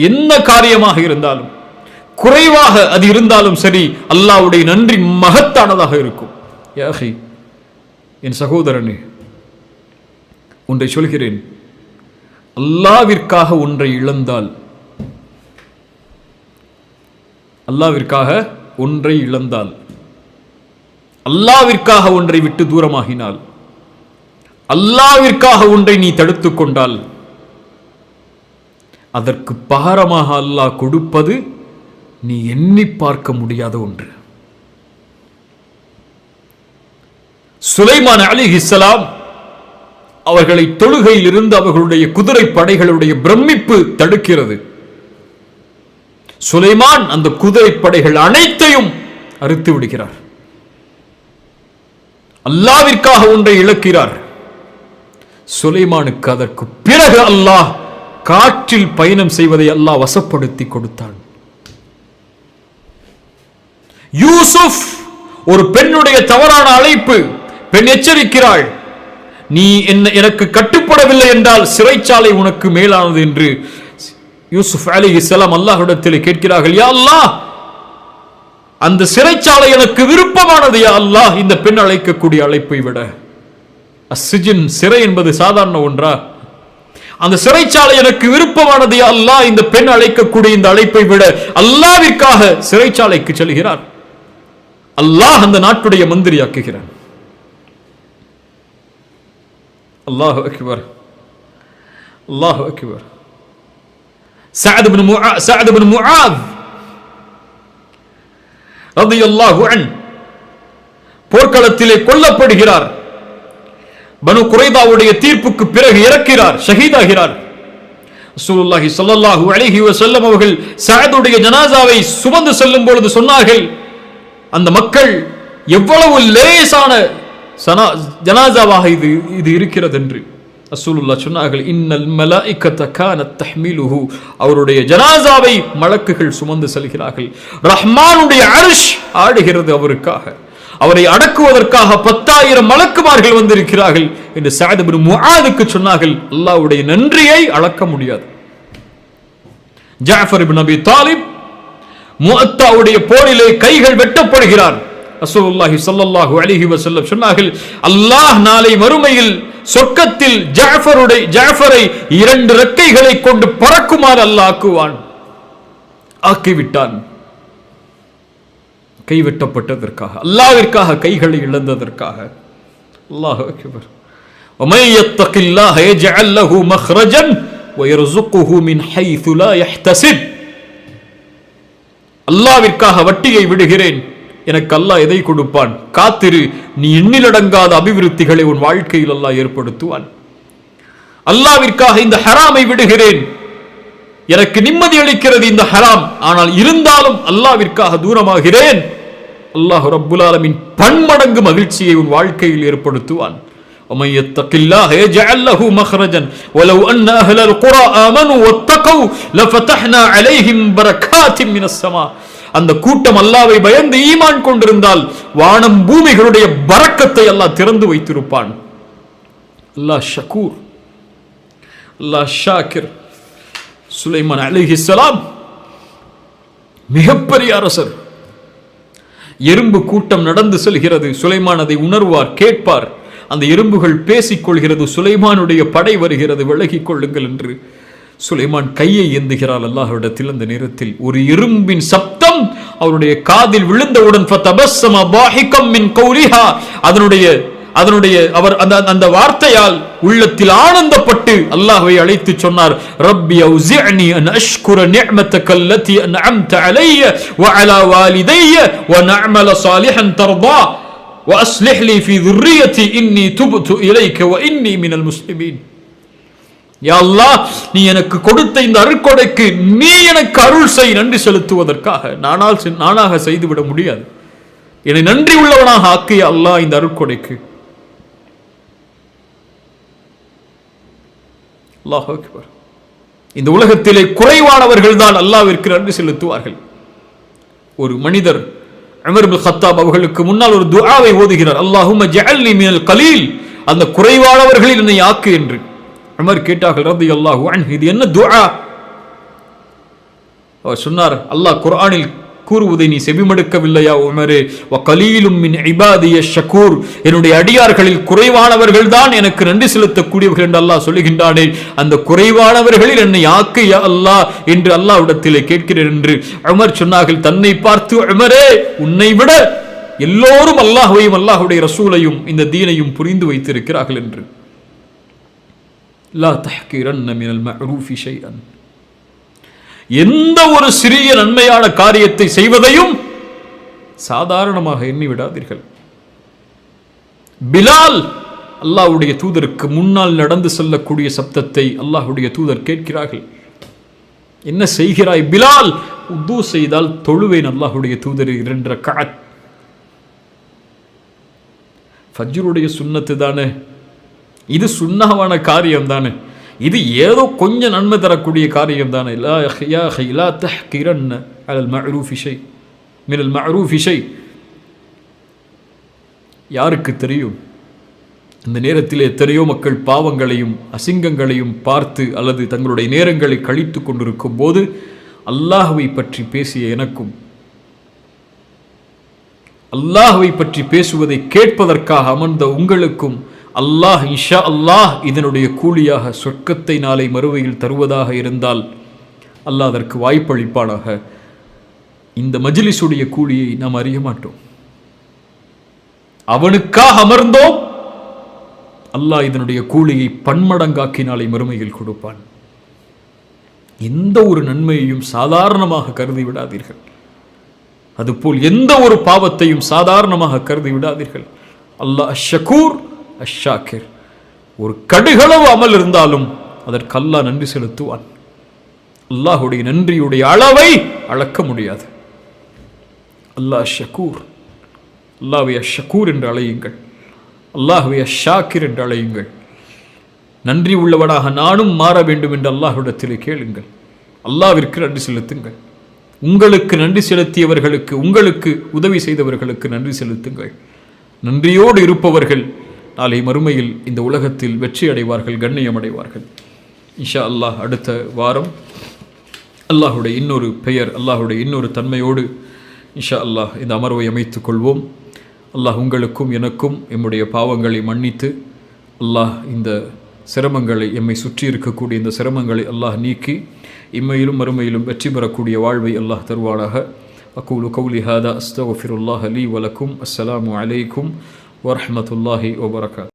என்ன காரியமாக இருந்தாலும், குறைவாக அது இருந்தாலும் சரி, அல்லாஹ்வுடைய நன்றி மகத்தானதாக இருக்கும். யா அஹி, என் சகோதரனே, ஒன்றை சொல்கிறேன். அல்லாஹ்விற்காக ஒன்றை இழந்தால், அல்லாஹ்விற்காக ஒன்றை இழந்தால், அல்லாஹ்விற்காக ஒன்றை விட்டு தூரமாகினால், அல்லாஹ்விற்காக ஒன்றை நீ தடுத்துக் கொண்டால், அதற்கு பகரமாக அல்லாஹ் கொடுப்பது நீ எண்ணி பார்க்க முடியாத ஒன்று. சுலைமான் அலைஹிஸ்ஸலாம் அவர்களை தொழுகையில் இருந்து அவர்களுடைய குதிரை படைகளுடைய பிரமிப்பு தடுக்கிறது. சுலைமான் அந்த குதிரை படைகள் அனைத்தையும் அறுத்து விடுகிறார். அல்லாஹ்விற்காக ஒன்றை இழக்கிறார். சுலைமானுக்கு அதற்கு பிறகு அல்லாஹ் காற்றில் பயணம் செய்வதை அல்லாஹ் வசப்படுத்தி கொடுத்தான். யூசுப், ஒரு பெண்ணுடைய தவறான அழைப்பு, பெண் எச்சரிக்கிறாள், நீ எனக்கு கட்டுப்படவில்லை என்றால் சிறைச்சாலை உனக்கு மேலானது என்று யூசுப் அலைஹிஸ்ஸலாம் அல்லாஹ்விடத்தில் கேட்கிறார்கள். யா அல்லாஹ், அந்த சிறைச்சாலை எனக்கு விருப்பமானது யா அல்லாஹ், இந்த பெண் அழைக்கக்கூடிய அழைப்பை விட. அஸ்ஸிஜின், சிறை என்பது சாதாரண ஒன்றா? அந்த சிறைச்சாலை எனக்கு விருப்பமானது யா அல்லாஹ், இந்த பெண் அழைக்கக்கூடிய இந்த அழைப்பை விட. அல்லாஹ்விற்காக சிறைச்சாலைக்கு செல்கிறார். அல்லாஹ் அந்த நாட்டுடைய மந்திரியாக்குகிறான். அல்லாஹு அக்பர், அல்லாஹு அக்பர். சஅத் இப்னு முஆத் ரலியல்லாஹு அன்ஹு போர்க்களத்திலே கொல்லப்படுகிறார். பனு குரைதாவுடைய தீர்ப்புக்கு பிறகு இறக்கிறார், ஷஹீதாகிறார். ரசூலுல்லாஹி ஸல்லல்லாஹு அலைஹி வஸல்லம் அவர்கள் சஅதுடைய ஜனாசாவை சுமந்து செல்லும் பொழுது சொன்னார்கள், அந்த மக்கள் எவ்வளவு லேசான ஜனாசாவாக இது இருக்கிறது என்று. ரசூலுல்லாஹ் சொன்னார்கள், இன்னல் மலாயிகத கானத் தஹ்மிலுஹு, அவருடைய ஜனாசாவை மலக்குகள் சுமந்து செல்கிறார்கள். ரஹ்மானுடைய அர்ஷ் ஆடுகிறது அவருக்காக. அவரை அடக்குவதற்காக 10,000 மலக்குமார்கள் வந்திருக்கிறார்கள் என்று சஅத் இப்னு முஆதுக்கு சொன்னார்கள். அல்லாஹ்வுடைய நன்றியை அளக்க முடியாது. ஜஅஃபர் இப்னு அபி தாலிப் முஅத்தாவுடைய போரிலே கைகள் வெட்டப்படுகிறார். ரசூலுல்லாஹி ஸல்லல்லாஹு அலைஹி வஸல்லம் சொன்னார்கள், அல்லாஹ் நாளை மறுமையில் சொர்க்கத்தில் ஜஅஃபரை 2 ரெக்கைகளை கொண்டு பறக்குமாறு அல்லாஹ் ஆக்குவான். ஆக்கிவிட்டான். கைவிட்டப்பட்டதற்காக, அல்லாஹ்விற்காக கைகளை இழந்ததற்காக. அல்லாஹு அக்பர். وَمَن يَتَّقِ اللَّهَ يَجْعَل لَّهُ مَخْرَجًا وَيَرْزُقْهُ مِنْ حَيْثُ لَا يَحْتَسِبُ. அல்லாஹ்விற்காக வட்டியை விடுகிறேன், எனக்கு அல்லாஹ் எதை கொடுப்பான், காத்திரு, நீ எண்ணிலடங்காத அபிவிருத்திகளை உன் வாழ்க்கையில் அல்லாஹ் ஏற்படுத்துவான். அல்லாஹ்விற்காக இந்த ஹராமை விடுகிறேன், எனக்கு நிம்மதி அளிக்கிறது இந்த ஹராம், ஆனால் இருந்தாலும் அல்லாஹ்விற்காக தூரமாகிறேன், அல்லாஹ் ரப்புல் ஆலமீன் பன்மடங்கு மகிழ்ச்சியை உன் வாழ்க்கையில் ஏற்படுத்துவான். وَمَن يَتَّقِ اللَّهَ يَجْعَل لَّهُ مَخْرَجًا وَلَوْ أَنَّ أَهْلَ الْقُرَى آمَنُوا وَاتَّقَوْا لَفَتَحْنَا عَلَيْهِمْ بَرَكَاتٍ مِنَ السَّمَاءِ. அந்த கூட்டம் அல்லாஹ்வை பயந்து ஈமான் கொண்டிருந்தால் வானம் பூமிகளுடைய பரக்கத்தை அல்லாஹ் திறந்து வைத்திருப்பான். அல்லாஹ் ஷக்கூர், அல்லாஹ் ஷாக்கிர். சுலைமான் அலைஹிஸ்ஸலாம் மிகப்பெரிய அரசர். எறும்பு கூட்டம் நடந்து செல்கிறது. சுலைமான் அதை உணர்வார், கேட்பார். அந்த எறும்புகள் பேசிக் கொள்கிறது, சுலைமானுடைய படை வருகிறது, விலகிக் கொள்ளுங்கள் என்று. சுலைமான் கையை ஏந்துகிறார் அல்லாஹ்விடத்தில். அந்த நேரத்தில் ஒரு எறும்பின் சப்தம் அவருடைய காதில் விழுந்தவுடன் ஃபதபஸ்ஸம பாஹிகம் மின் கௌலிஹா, அதனுடைய அவர் அந்த வார்த்தையால் உள்ளத்தில் ஆனந்தப்பட்டு அல்லாஹ்வை அழைத்து சொன்னார், ரப்பி அவ்ஸிஅனி அன் அஷ்குர நிஅமதக அல்லதி அன்அம்த அலைய வ அலா வாலிதைய வ நஅமல சாலிஹன் தர்தா வ அஸ்லிஹ் லி ஃபீ ذُرِّيَّتِي இன்னி துப்து இலைக வ இன்னி மினல் முஸ்லிமீன். யா அல்லாஹ், நீ எனக்கு கொடுத்த இந்த அருட்கொடைக்கு நீ எனக்கு அருள் செய். நன்றி செலுத்துவதற்காக நானாக செய்துவிட முடியாது. என்னை நன்றி உள்ளவனாக ஆக்கிய அல்லாஹ் இந்த அருட்கொடைக்கு. அல்லாஹ் அக்பர். இந்த உலகத்திலே குறைவானவர்கள் தான் அல்லாஹ்விற்கு நன்றி செலுத்துவார்கள். ஒரு மனிதர் உமர் இப்னு கத்தாப் அவர்களுக்கு முன்னால் ஒரு துஆவை ஓதுகிறார், அல்லாஹும்ம ஜஅல்னி மினல் கலீல், அந்த குறைவானவர்களில் என்னை ஆக்கு என்று. உமர் கேட்டார்கள் ரலியல்லாஹு அன்ஹு, இது என்ன துஆ? அவர் சொன்னார், அல்லாஹ் குர்ஆனில் கூறுவதை நீ செவிமடுக்கவில்லையா உமரே? வகலீலும் மின் இபாதிய ஷக்கூர், என்னுடைய அடியார்களில் குறைவானவர்கள் தான் எனக்கு நன்றி செலுத்தக்கூடியவர்கள் என்று அல்லாஹ் சொல்லுகின்றானே, அந்த குறைவானவர்களில் என்னை ஆக்கு யா அல்லாஹ் என்று அல்லாஹ்விடத்திலே கேட்கிறேன் என்று உமர் சொன்னார்கள். தன்னை பார்த்து, உமரே, உன்னை விட எல்லோரும் அல்லாஹ்வையும் அல்லாஹ்வுடைய ரசூலையும் இந்த தீனையும் புரிந்து வைத்திருக்கிறார்கள் என்று. லா தஹ்கிரன்ன மினல் மஅரூஃபி ஷைஅன், எந்த ஒரு சிறிய நன்மையான காரியத்தை செய்வதையும் சாதாரணமாக எண்ணி விடாதீர்கள். பிலால் அல்லாஹ்வுடைய தூதருக்கு முன்னால் நடந்து செல்லக்கூடிய சப்தத்தை அல்லாஹ்வுடைய தூதர் கேட்கிறார்கள். என்ன செய்கிறாய் பிலால்? உது செய்தால் தொழுவேன் அல்லாஹ்வுடைய தூதர் 2 ரக்அத். ஃபஜ்ருடைய சுன்னத்து தானே, இது சுன்னஹான காரியம் தானே, இது ஏதோ கொஞ்சம் நன்மை தரக்கூடிய காரியம் தானே. லா தஹ்கிரன்ன அலல் மஅரூஃபி ஷை மினல் மஅரூஃபி ஷை. யாருக்கு தெரியும், இந்த நேரத்தில் எத்தனையோ மக்கள் பாவங்களையும் அசிங்கங்களையும் பார்த்து அல்லது தங்களுடைய நேரங்களை கழித்து கொண்டிருக்கும் போது அல்லாஹ்வை பற்றி பேசிய எனக்கும், அல்லாஹ்வை பற்றி பேசுவதை கேட்பதற்காக அமர்ந்த உங்களுக்கும் அல்லாஹ் இன்ஷா அல்லாஹ் இதனுடைய கூலியாக சொர்க்கத்தை நாளை மறுமையில் தருவதாக இருந்தால் அல்லாஹ் அதற்கு வாய்ப்பளிப்பானாக. இந்த மஜ்லிஸுடைய கூலியை நாம் அறிய மாட்டோம். அவனுக்காக அமர்ந்தோம், அல்லாஹ் இதனுடைய கூலியை பன்மடங்காக்கி நாளை மறுமையில் கொடுப்பான். எந்த ஒரு நன்மையையும் சாதாரணமாக கருதி விடாதீர்கள். அதுபோல் எந்த ஒரு பாவத்தையும் சாதாரணமாக கருதி விடாதீர்கள். அல்லாஹ் ஷக்கூர் அஷாக்கிர். ஒரு கடுகளவு அமல் இருந்தாலும் அதற்கு அல்லாஹ் நன்றி செலுத்துவான். அல்லாஹுடைய நன்றியுடைய அளவை அளக்க முடியாது. அல்லாஹ் ஷக்கூர். அல்லாஹ்வை ஷக்கூர் என்று அழையுங்கள், அல்லாஹ்வை ஷாக்கிர் என்று அழையுங்கள். நன்றி உள்ளவனாக நானும் மாற வேண்டும் என்று அல்லாஹ்விடத்திலே கேளுங்கள். அல்லாஹ்விற்கு நன்றி செலுத்துங்கள். உங்களுக்கு நன்றி செலுத்தியவர்களுக்கு, உங்களுக்கு உதவி செய்தவர்களுக்கு நன்றி செலுத்துங்கள். நன்றியோடு இருப்பவர்கள் நாளை மறுமையில் இந்த உலகத்தில் வெற்றி அடைவார்கள், கண்ணியம் அடைவார்கள். இன்ஷா அல்லாஹ் அடுத்த வாரம் அல்லாஹுடைய இன்னொரு பெயர், அல்லாஹுடைய இன்னொரு தன்மையோடு இன்ஷா அல்லாஹ் இந்த அமர்வை அமைத்துக் கொள்வோம். அல்லாஹ் உங்களுக்கும் எனக்கும் எம்முடைய பாவங்களை மன்னித்து அல்லாஹ் இந்த சிரமங்களை, எம்மை சுற்றி இருக்கக்கூடிய இந்த சிரமங்களை அல்லாஹ் நீக்கி இம்மையிலும் மறுமையிலும் வெற்றி பெறக்கூடிய வாழ்வை அல்லாஹ் தருவானாக. அகூலு கௌலி ஹாதா அஸ்தக்ஃபிருல்லாஹ லீ வலக்கும். அஸ்ஸலாமு அலைக்கும் வரஹ்மத்துல்லாஹி வபரகாத்துஹு.